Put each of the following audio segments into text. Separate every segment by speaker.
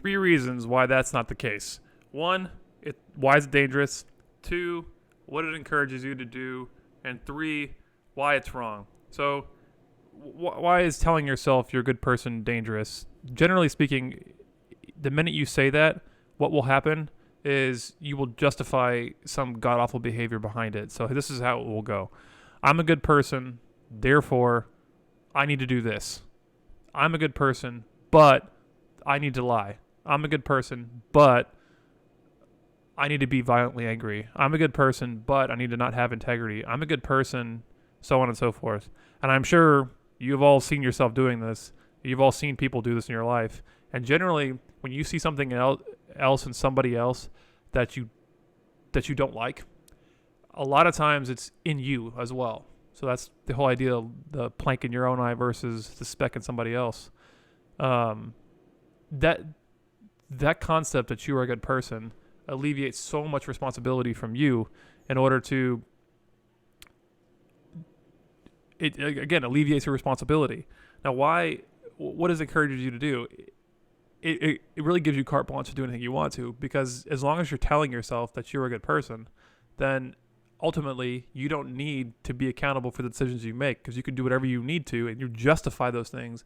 Speaker 1: three reasons why that's not the case. One, why is it dangerous? Two, what it encourages you to do. And three, why it's wrong. So why is telling yourself you're a good person dangerous? Generally speaking, the minute you say that, what will happen is you will justify some god-awful behavior behind it. So this is how it will go. I'm a good person, therefore I need to do this. I'm a good person, but I need to lie. I'm a good person, but I need to be violently angry. I'm a good person, but I need to not have integrity. I'm a good person, so on and so forth. And I'm sure you've all seen yourself doing this. You've all seen people do this in your life. And generally, when you see something else in somebody else that you don't like, a lot of times it's in you as well. So that's the whole idea of the plank in your own eye versus the speck in somebody else. That concept that you are a good person alleviates so much responsibility from you in order to it again alleviates your responsibility. Now, what does it encourage you to do? It really gives you carte blanche to do anything you want to, because as long as you're telling yourself that you're a good person, then ultimately you don't need to be accountable for the decisions you make, because you can do whatever you need to and you justify those things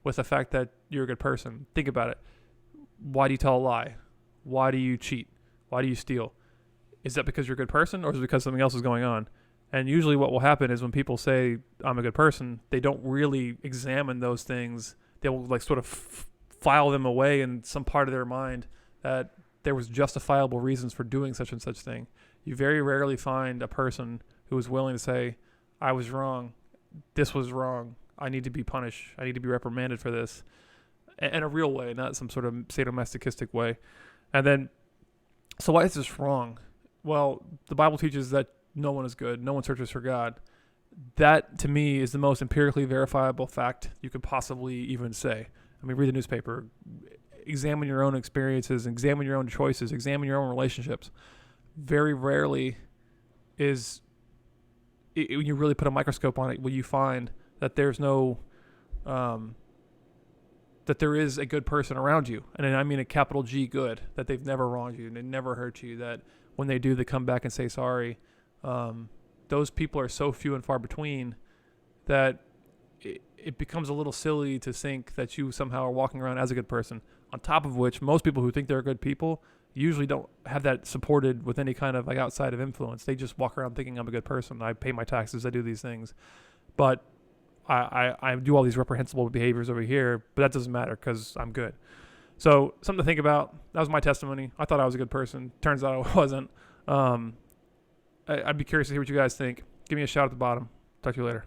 Speaker 1: with the fact that you're a good person. Think about it. Why do you tell a lie? Why do you cheat? Why do you steal? Is that because you're a good person, or is it because something else is going on? And usually what will happen is when people say, I'm a good person, they don't really examine those things. They will like sort of file them away in some part of their mind that there was justifiable reasons for doing such and such thing. You very rarely find a person who is willing to say, I was wrong. This was wrong. I need to be punished. I need to be reprimanded for this in a real way, not some sort of sadomasochistic way. And then, so why is this wrong? Well, the Bible teaches that no one is good. No one searches for God. That, to me, is the most empirically verifiable fact you could possibly even say. I mean, read the newspaper. Examine your own experiences. Examine your own choices. Examine your own relationships. Very rarely when you really put a microscope on it, will you find that there's no, that there is a good person around you. And I mean a capital G good, that they've never wronged you and they never hurt you, that when they do, they come back and say sorry. Those people are so few and far between that it becomes a little silly to think that you somehow are walking around as a good person. On top of which, most people who think they're good people usually don't have that supported with any kind of like outside of influence. They just walk around thinking I'm a good person. I pay my taxes. I do these things. But I do all these reprehensible behaviors over here, but that doesn't matter because I'm good. So something to think about. That was my testimony. I thought I was a good person. Turns out I wasn't. I'd be curious to hear what you guys think. Give me a shout at the bottom. Talk to you later.